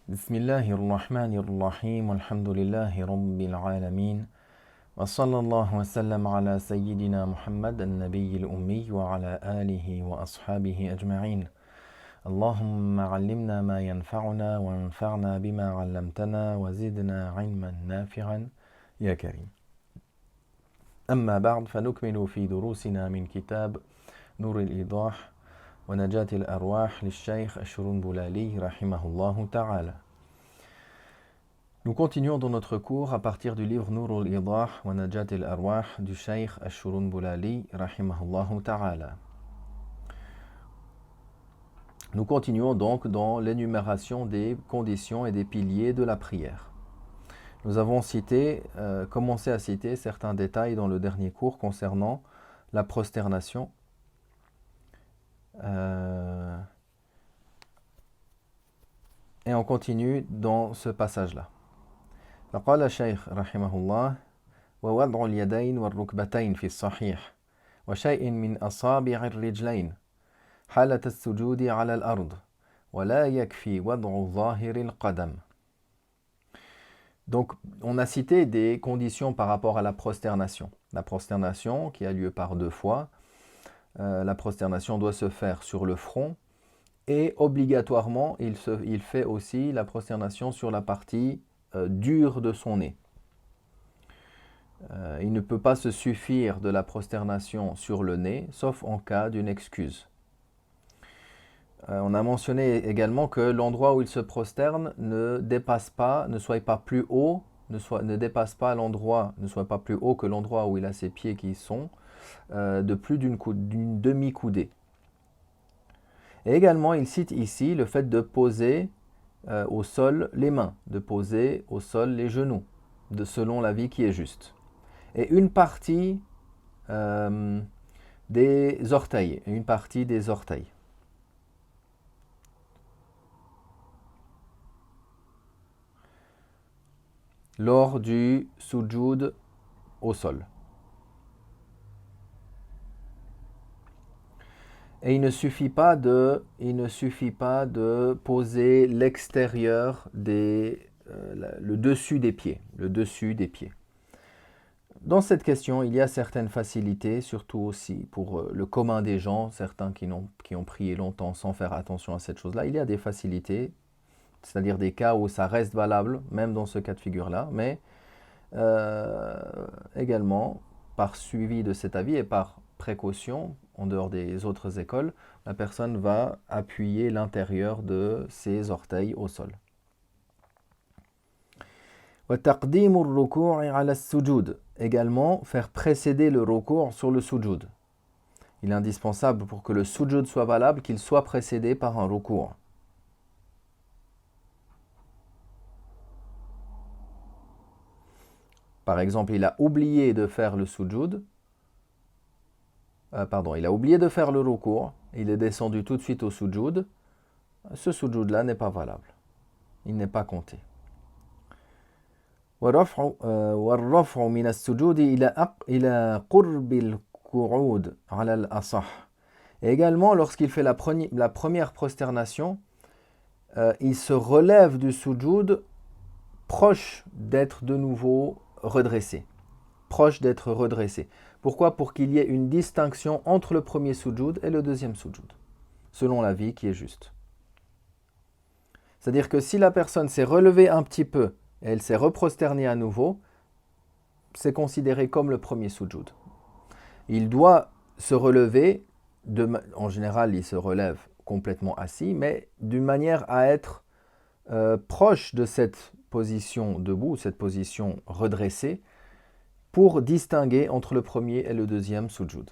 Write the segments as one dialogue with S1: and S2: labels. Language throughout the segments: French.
S1: بسم الله الرحمن الرحيم والحمد لله رب العالمين وصلى الله وسلم على سيدنا محمد النبي الأمي وعلى آله وأصحابه أجمعين. اللهم علمنا ما ينفعنا وانفعنا بما علمتنا وزدنا علما نافعا يا كريم. أما بعد فنكمل في دروسنا من كتاب نور الإيضاح ونجاة الأرواح للشيخ الشرنبلالي رحمه الله تعالى. Nous continuons dans notre cours à partir du livre Nur al-Idah wa Najat al-Arwah du Cheikh Ash-Shurunbulali rahimahullahu ta'ala. Nous continuons donc dans l'énumération des conditions et des piliers de la prière. Nous avons commencé à citer certains détails dans le dernier cours concernant la prosternation. Et on continue dans ce passage-là. فقال الشيخ رحمه الله ووضع اليدين والركبتين في الصحيح وشيء من أصابع الرجلين حالة السجود على الأرض ولا يكفي وضع ظاهر القدم. Donc on a cité des conditions par rapport à la prosternation. La prosternation qui a lieu par deux fois, la prosternation doit se faire sur le front et obligatoirement il fait aussi la prosternation sur la partie dure de son nez. Il ne peut pas se suffire de la prosternation sur le nez, sauf en cas d'une excuse. On a mentionné également que l'endroit où il se prosterne ne soit pas plus haut que l'endroit où il a ses pieds qui sont de plus d'une demi-coudée. Et également, il cite ici le fait de poser au sol les mains, de poser au sol les genoux, selon l'avis qui est juste. Et une partie des orteils, lors du sujoud au sol. Et il ne suffit pas de poser l'extérieur le dessus des pieds. Dans cette question, il y a certaines facilités, surtout aussi pour le commun des gens, certains qui ont prié longtemps sans faire attention à cette chose-là. Il y a des facilités, c'est-à-dire des cas où ça reste valable, même dans ce cas de figure-là, mais également, par suivi de cet avis et par précaution, en dehors des autres écoles, la personne va appuyer l'intérieur de ses orteils au sol. Également, faire précéder le ruku' sur le sujoud. Il est indispensable pour que le sujoud soit valable qu'il soit précédé par un ruku'. Par exemple, il a oublié de faire le sujoud. Il a oublié de faire le ruku', il est descendu tout de suite au sujoud. Ce sujoud-là n'est pas valable. Il n'est pas compté. والرفع من السجود إلى قرب القعود على الأصح. Et également, lorsqu'il fait la première prosternation, il se relève du sujoud proche d'être de nouveau redressé. Pourquoi? Pour qu'il y ait une distinction entre le premier sujoud et le deuxième sujoud, selon l'avis qui est juste. C'est-à-dire que si la personne s'est relevée un petit peu et elle s'est reprosternée à nouveau, c'est considéré comme le premier sujoud. Il doit se relever, en général il se relève complètement assis, mais d'une manière à être proche de cette position debout, cette position redressée, pour distinguer entre le premier et le deuxième sujoud.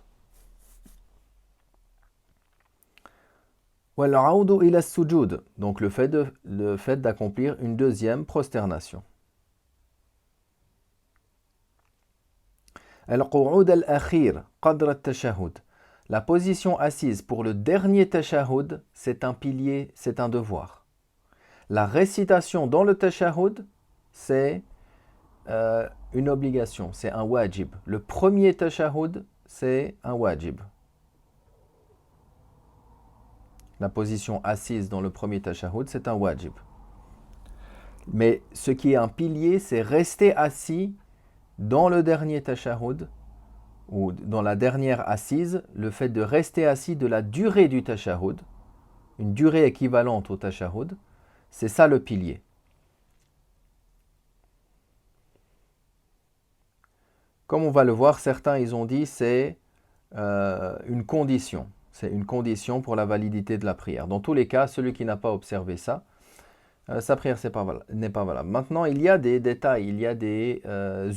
S1: وَالْعَوْدُ إِلَى السُّجُودِ, donc le fait d'accomplir une deuxième prosternation. الْقُعُودَ الْأَخِيرِ قَدْرَ التَّشَهُدِ, la position assise pour le dernier tashahhud, c'est un pilier, c'est un devoir. La récitation dans le tashahhud, c'est une obligation, c'est un wajib. Le premier tashahhud, c'est un wajib. La position assise dans le premier tashahhud, c'est un wajib. Mais ce qui est un pilier, c'est rester assis dans le dernier tashahhud, ou dans la dernière assise, le fait de rester assis de la durée du tashahhud, une durée équivalente au tashahhud, c'est ça le pilier. Comme on va le voir, certains ils ont dit c'est une condition. C'est une condition pour la validité de la prière. Dans tous les cas, celui qui n'a pas observé ça, sa prière n'est pas valable. Maintenant, il y a des détails, il y a des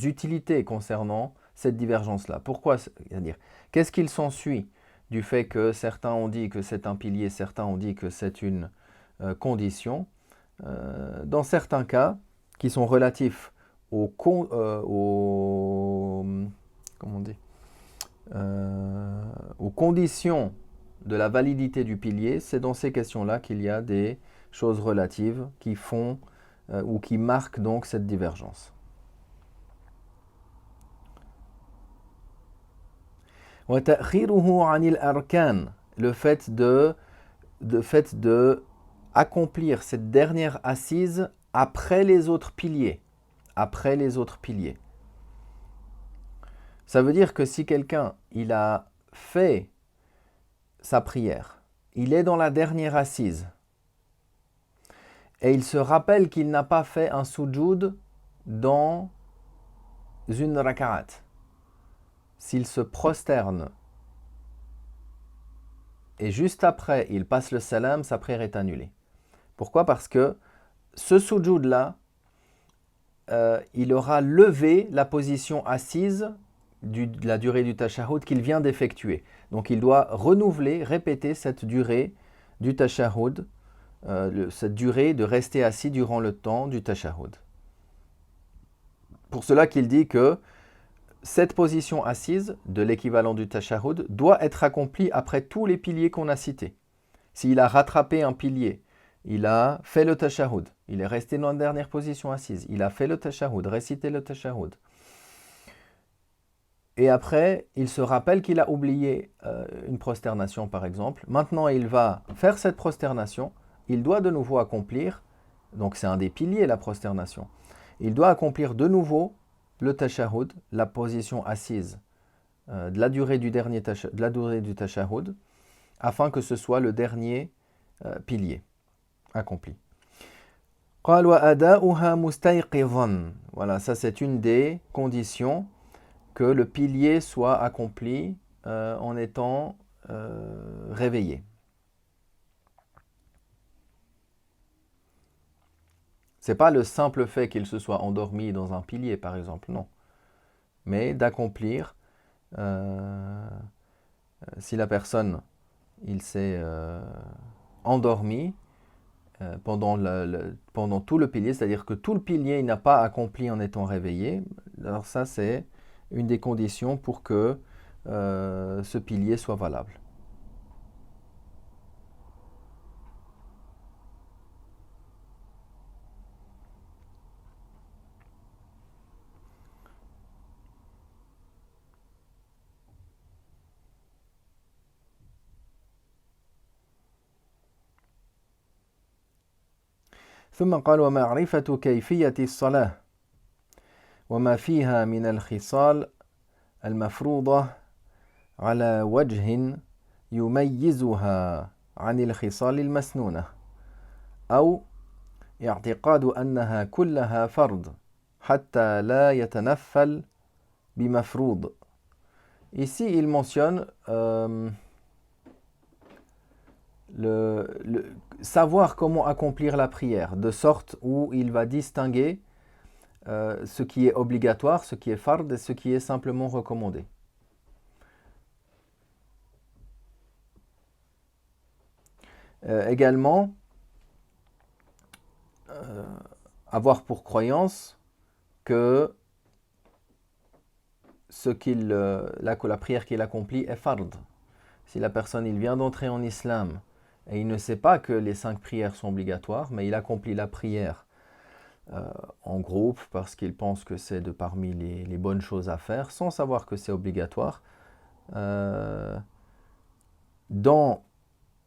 S1: utilités concernant cette divergence-là. Pourquoi? C'est-à-dire, qu'est-ce qu'il s'ensuit du fait que certains ont dit que c'est un pilier, certains ont dit que c'est une condition? Dans certains cas, qui sont relatifs comment on dit, aux conditions de la validité du pilier, c'est dans ces questions-là qu'il y a des choses relatives qui font ou qui marquent donc cette divergence. Le fait de accomplir cette dernière assise après les autres piliers. Après les autres piliers. Ça veut dire que si quelqu'un il a fait sa prière, il est dans la dernière assise, et il se rappelle qu'il n'a pas fait un sujoud dans une raka'at. S'il se prosterne et juste après il passe le salam, sa prière est annulée. Pourquoi? Parce que ce sujoud-là, il aura levé la position assise de la durée du tashahhud qu'il vient d'effectuer. Donc il doit renouveler, répéter cette durée du tashahhud, cette durée de rester assis durant le temps du tashahhud. Pour cela qu'il dit que cette position assise de l'équivalent du tashahhud doit être accomplie après tous les piliers qu'on a cités. S'il a rattrapé un pilier, il a fait le tashahhud, il est resté dans la dernière position assise, il a fait le tashahhud, récité le tashahhud. Et après, il se rappelle qu'il a oublié une prosternation par exemple. Maintenant, il va faire cette prosternation, il doit de nouveau accomplir, donc c'est un des piliers la prosternation, il doit accomplir de nouveau le tashahhud, la position assise de la durée du tashahhud, afin que ce soit le dernier pilier accompli. Voilà, ça c'est une des conditions, que le pilier soit accompli en étant réveillé. C'est pas le simple fait qu'il se soit endormi dans un pilier, par exemple, non. Mais d'accomplir, si la personne, il s'est endormi pendant tout le pilier, c'est-à-dire que tout le pilier il n'a pas accompli en étant réveillé, alors ça c'est une des conditions pour que ce pilier soit valable. ثم قال ومعرفة كيفية الصلاة وما فيها من الخصال المفروضة على وجه يميزها عن الخصال المسنونة أو اعتقاد أنها كلها فرض حتى لا يتنفل بمفروض. Ici, il mentionne savoir comment accomplir la prière, de sorte où il va distinguer ce qui est obligatoire, ce qui est fard et ce qui est simplement recommandé. Également, avoir pour croyance que la prière qu'il accomplit est fard. Si la personne il vient d'entrer en islam et il ne sait pas que les 5 prières sont obligatoires, mais il accomplit la prière en groupe parce qu'il pense que c'est de parmi les bonnes choses à faire, sans savoir que c'est obligatoire, dans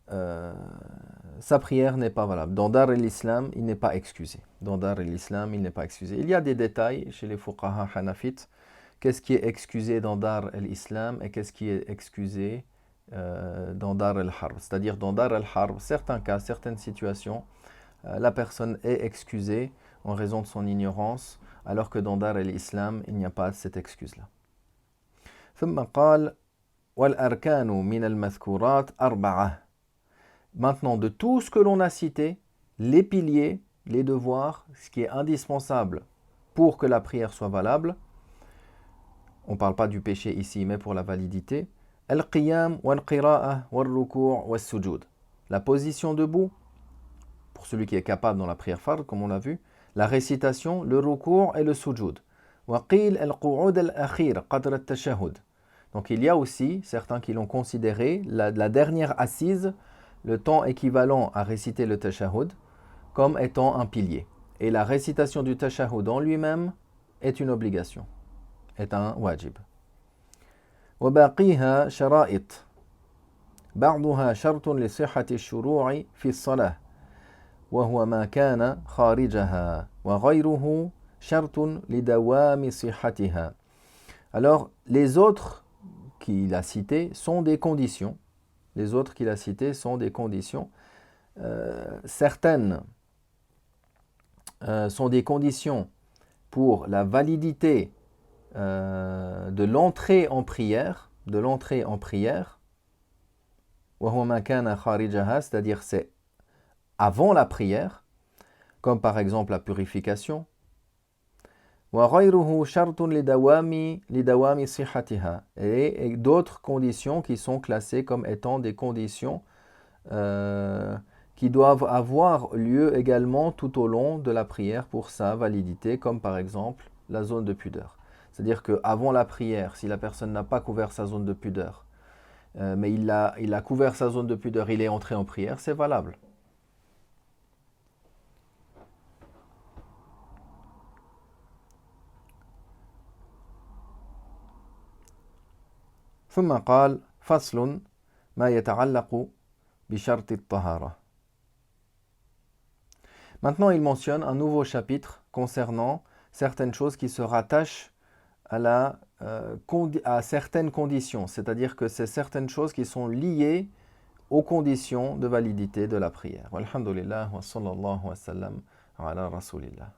S1: sa prière n'est pas valable. Dans Dar el-Islam, il n'est pas excusé. Dans Dar el-Islam, il n'est pas excusé. Il y a des détails chez les fuqaha hanafites. Qu'est-ce qui est excusé dans Dar el-Islam et qu'est-ce qui est excusé dans Dar el-Harb. C'est-à-dire dans Dar el-Harb, certains cas, certaines situations, la personne est excusée en raison de son ignorance, alors que dans Dar el-Islam, il n'y a pas cette excuse-là. ثم قال والأركان من المذكورات أربعة. Maintenant, de tout ce que l'on a cité, les piliers, les devoirs, ce qui est indispensable pour que la prière soit valable, on ne parle pas du péché ici, mais pour la validité, al-qiyam wal-qira'a wal-ruku' wal-sujud. La position debout, pour celui qui est capable dans la prière fard, comme on l'a vu, la récitation, le ruku' et le sujud. Waqil al-qu'ud al-akhir qadr al-tashahhud. Donc il y a aussi certains qui l'ont considéré, la dernière assise, le temps équivalent à réciter le tashahhud, comme étant un pilier. Et la récitation du tashahhud en lui-même est une obligation, est un wajib. وباقيها شرائط بعضها شرط لصحة الشروع في الصلاة وهو ما كان خارجها وغيره شرط لدوام صحتها. Alors les autres qu'il a cités sont des conditions. Les autres qu'il a cités sont des conditions. Certaines sont des conditions pour la validité de l'entrée en prière, c'est-à-dire c'est avant la prière, comme par exemple la purification. Et d'autres conditions qui sont classées comme étant des conditions qui doivent avoir lieu également tout au long de la prière pour sa validité, comme par exemple la zone de pudeur. C'est-à-dire qu'avant la prière, si la personne n'a pas couvert sa zone de pudeur, mais il a couvert sa zone de pudeur, il est entré en prière, c'est valable. ثم قال فصل ما يتعلق بشرط الطهارة. Maintenant, il mentionne un nouveau chapitre concernant certaines choses qui se rattachent à certaines conditions, c'est-à-dire que c'est certaines choses qui sont liées aux conditions de validité de la prière. Walhamdulillah wa sallallahu wa sallam ala rasulillah.